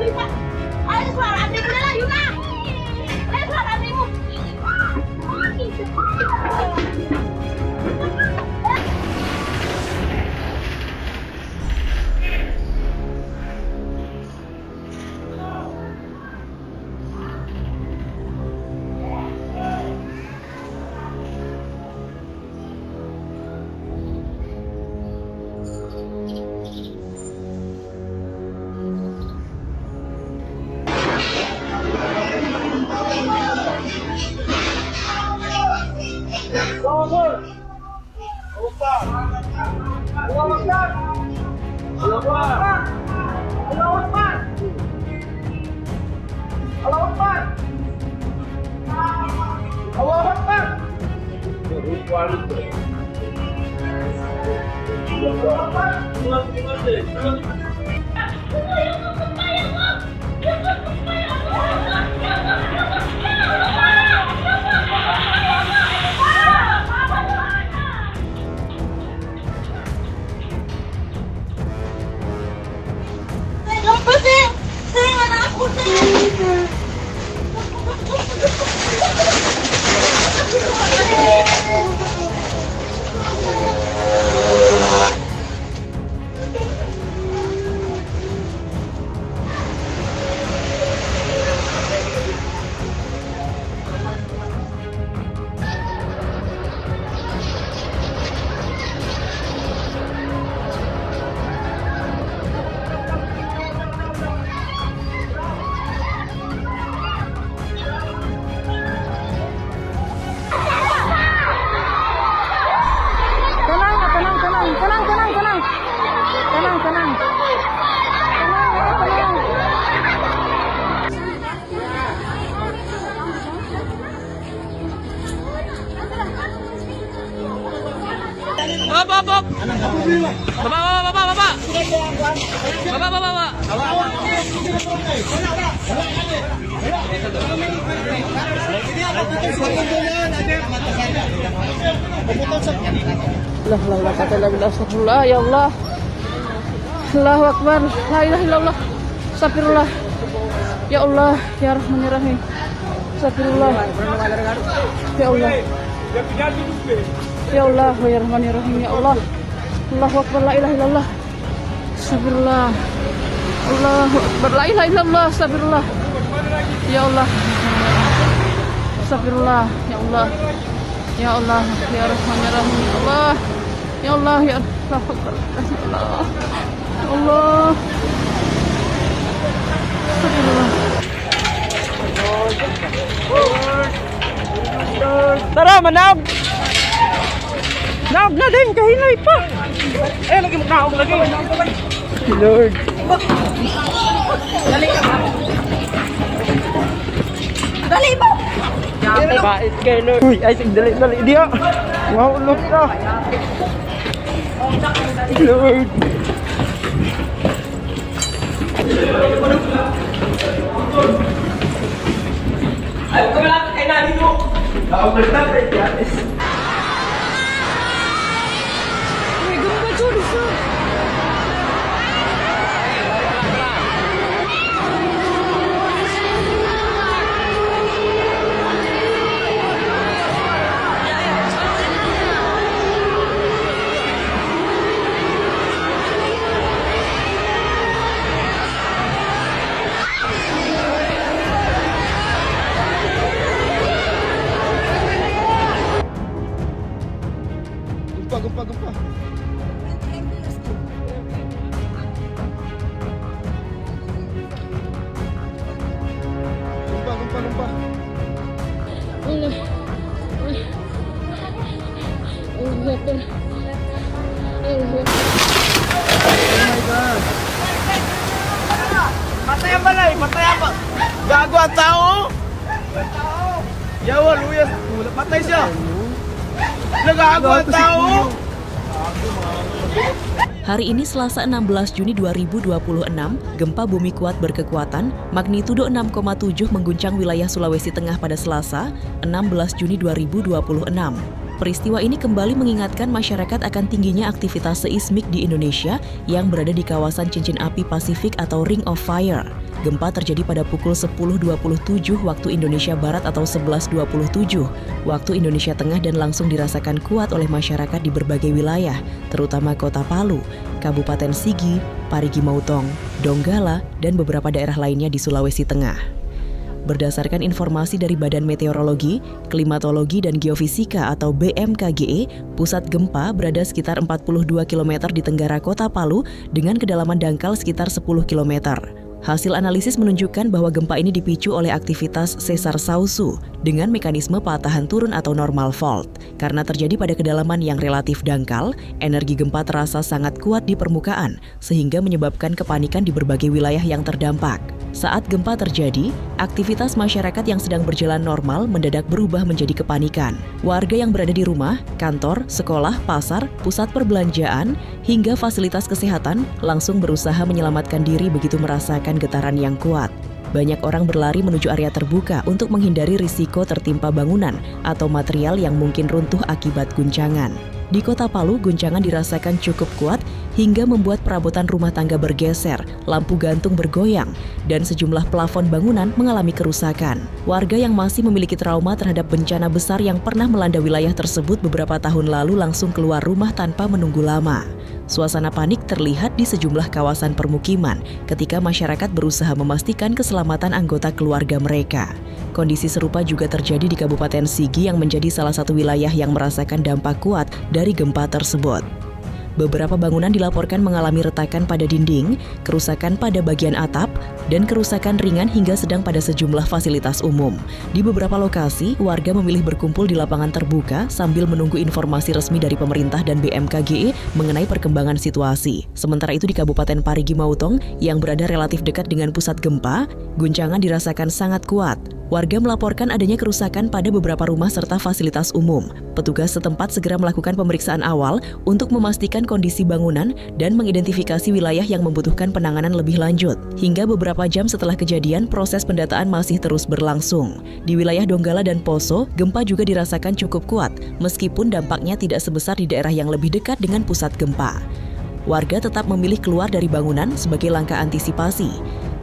Ayo keluar adikmu lah, Yuna. Ayo keluar adikmu. Apa sih? Saya nggak takut. Astagfirullah, ya Allah. Allahu Akbar. La ilaha illallah. Astagfirullah. Ya Allah, ya Rahman ya Rahim. Astagfirullah. Ya Allah. Ya Allah, ya Rahman ya Rahim. Ya Allah. Allahu Akbar. La ilaha illallah. Astagfirullah. Allahu Akbar. La ilaha illallah. Astagfirullah. Ya Allah. Astagfirullah. Ya Allah. Ya Allah, ya Rahman ya Rahim. Ya Allah. Ya Allah, ya Allah. Ya Allah. Astagfirullah. Tara, manab. Naog na din, kahinay pa. Lagi mo naog lagi. Lord. Dali ka ba? Dali ba? Bait kay Lord. Uy, ay dali dia. Maulog ka. Lord. Ay, kumalapit kay nani mo. Ako malapit, guys. May gumba churros. Gempa. Allah. Allah Akbar. Allah. Oh my God. Patay ang balay, patay apa? Gago ang tao. Yawa, luyas. Patay siya. Nagago ang tao. Hari ini Selasa 16 Juni 2026, gempa bumi kuat berkekuatan magnitudo 6,7 mengguncang wilayah Sulawesi Tengah pada Selasa 16 Juni 2026. Peristiwa ini kembali mengingatkan masyarakat akan tingginya aktivitas seismik di Indonesia yang berada di kawasan cincin api Pasifik atau Ring of Fire. Gempa terjadi pada pukul 10.27 waktu Indonesia Barat atau 11.27 waktu Indonesia Tengah dan langsung dirasakan kuat oleh masyarakat di berbagai wilayah, terutama Kota Palu, Kabupaten Sigi, Parigi Motong, Donggala, dan beberapa daerah lainnya di Sulawesi Tengah. Berdasarkan informasi dari Badan Meteorologi, Klimatologi, dan Geofisika atau BMKG, pusat gempa berada sekitar 42 km di tenggara Kota Palu dengan kedalaman dangkal sekitar 10 km. Hasil analisis menunjukkan bahwa gempa ini dipicu oleh aktivitas sesar sausu dengan mekanisme patahan turun atau normal fault. Karena terjadi pada kedalaman yang relatif dangkal, energi gempa terasa sangat kuat di permukaan sehingga menyebabkan kepanikan di berbagai wilayah yang terdampak. Saat gempa terjadi, aktivitas masyarakat yang sedang berjalan normal mendadak berubah menjadi kepanikan. Warga yang berada di rumah, kantor, sekolah, pasar, pusat perbelanjaan, hingga fasilitas kesehatan langsung berusaha menyelamatkan diri begitu merasakan getaran yang kuat. Banyak orang berlari menuju area terbuka untuk menghindari risiko tertimpa bangunan atau material yang mungkin runtuh akibat guncangan. Di Kota Palu, guncangan dirasakan cukup kuat hingga membuat perabotan rumah tangga bergeser, lampu gantung bergoyang, dan sejumlah plafon bangunan mengalami kerusakan. Warga yang masih memiliki trauma terhadap bencana besar yang pernah melanda wilayah tersebut beberapa tahun lalu langsung keluar rumah tanpa menunggu lama. Suasana panik terlihat di sejumlah kawasan permukiman ketika masyarakat berusaha memastikan keselamatan anggota keluarga mereka. Kondisi serupa juga terjadi di Kabupaten Sigi yang menjadi salah satu wilayah yang merasakan dampak kuat dari gempa tersebut. Beberapa bangunan dilaporkan mengalami retakan pada dinding, kerusakan pada bagian atap, dan kerusakan ringan hingga sedang pada sejumlah fasilitas umum. Di beberapa lokasi, warga memilih berkumpul di lapangan terbuka sambil menunggu informasi resmi dari pemerintah dan BMKG mengenai perkembangan situasi. Sementara itu di Kabupaten Parigi Motong yang berada relatif dekat dengan pusat gempa, guncangan dirasakan sangat kuat. Warga melaporkan adanya kerusakan pada beberapa rumah serta fasilitas umum. Petugas setempat segera melakukan pemeriksaan awal untuk memastikan kondisi bangunan dan mengidentifikasi wilayah yang membutuhkan penanganan lebih lanjut. Hingga beberapa jam setelah kejadian, proses pendataan masih terus berlangsung. Di wilayah Donggala dan Poso, gempa juga dirasakan cukup kuat, meskipun dampaknya tidak sebesar di daerah yang lebih dekat dengan pusat gempa. Warga tetap memilih keluar dari bangunan sebagai langkah antisipasi.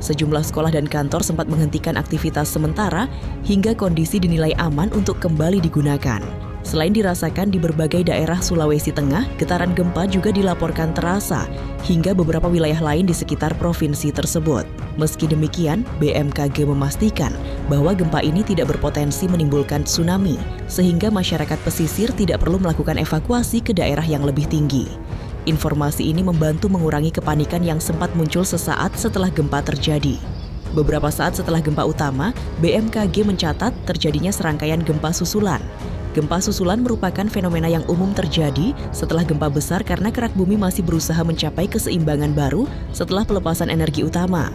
Sejumlah sekolah dan kantor sempat menghentikan aktivitas sementara hingga kondisi dinilai aman untuk kembali digunakan. Selain dirasakan di berbagai daerah Sulawesi Tengah, getaran gempa juga dilaporkan terasa hingga beberapa wilayah lain di sekitar provinsi tersebut. Meski demikian, BMKG memastikan bahwa gempa ini tidak berpotensi menimbulkan tsunami, sehingga masyarakat pesisir tidak perlu melakukan evakuasi ke daerah yang lebih tinggi. Informasi ini membantu mengurangi kepanikan yang sempat muncul sesaat setelah gempa terjadi. Beberapa saat setelah gempa utama, BMKG mencatat terjadinya serangkaian gempa susulan. Gempa susulan merupakan fenomena yang umum terjadi setelah gempa besar karena kerak bumi masih berusaha mencapai keseimbangan baru setelah pelepasan energi utama.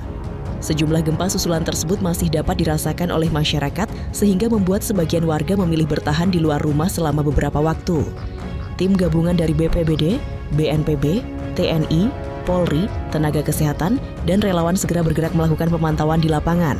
Sejumlah gempa susulan tersebut masih dapat dirasakan oleh masyarakat sehingga membuat sebagian warga memilih bertahan di luar rumah selama beberapa waktu. Tim gabungan dari BPBD, BNPB, TNI, Polri, tenaga kesehatan, dan relawan segera bergerak melakukan pemantauan di lapangan.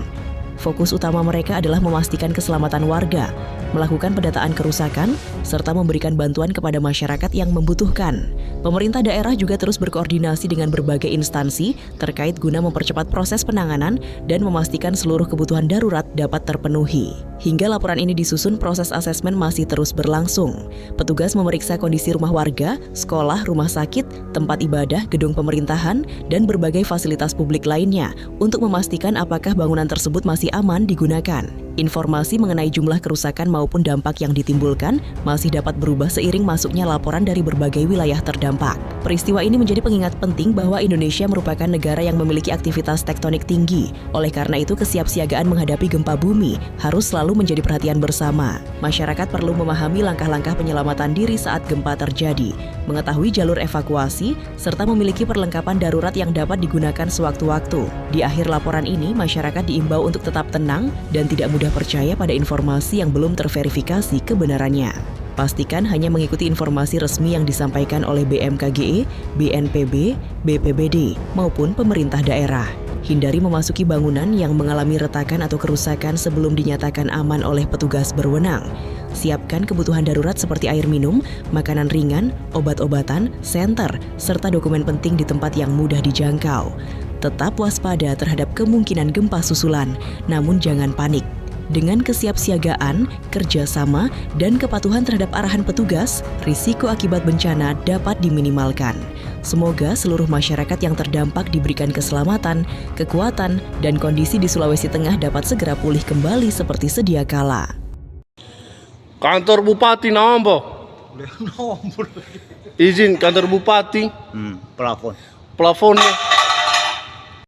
Fokus utama mereka adalah memastikan keselamatan warga, melakukan pendataan kerusakan, serta memberikan bantuan kepada masyarakat yang membutuhkan. Pemerintah daerah juga terus berkoordinasi dengan berbagai instansi terkait guna mempercepat proses penanganan dan memastikan seluruh kebutuhan darurat dapat terpenuhi. Hingga laporan ini disusun, proses asesmen masih terus berlangsung. Petugas memeriksa kondisi rumah warga, sekolah, rumah sakit, tempat ibadah, gedung pemerintahan, dan berbagai fasilitas publik lainnya untuk memastikan apakah bangunan tersebut masih aman digunakan. Informasi mengenai jumlah kerusakan maupun dampak yang ditimbulkan masih dapat berubah seiring masuknya laporan dari berbagai wilayah terdampak. Peristiwa ini menjadi pengingat penting bahwa Indonesia merupakan negara yang memiliki aktivitas tektonik tinggi. Oleh karena itu, kesiapsiagaan menghadapi gempa bumi harus selalu menjadi perhatian bersama. Masyarakat perlu memahami langkah-langkah penyelamatan diri saat gempa terjadi, mengetahui jalur evakuasi, serta memiliki perlengkapan darurat yang dapat digunakan sewaktu-waktu. Di akhir laporan ini, masyarakat diimbau untuk tetap tenang dan tidak mudah percaya pada informasi yang belum terverifikasi kebenarannya. Pastikan hanya mengikuti informasi resmi yang disampaikan oleh BMKG, BNPB, BPBD, maupun pemerintah daerah. Hindari memasuki bangunan yang mengalami retakan atau kerusakan sebelum dinyatakan aman oleh petugas berwenang. Siapkan kebutuhan darurat seperti air minum, makanan ringan, obat-obatan, senter, serta dokumen penting di tempat yang mudah dijangkau. Tetap waspada terhadap kemungkinan gempa susulan, namun jangan panik. Dengan kesiapsiagaan, kerjasama, dan kepatuhan terhadap arahan petugas, risiko akibat bencana dapat diminimalkan. Semoga seluruh masyarakat yang terdampak diberikan keselamatan, kekuatan, dan kondisi di Sulawesi Tengah dapat segera pulih kembali seperti sedia kala. Kantor Bupati nama Izin kantor Bupati. Plafon. Plafonnya.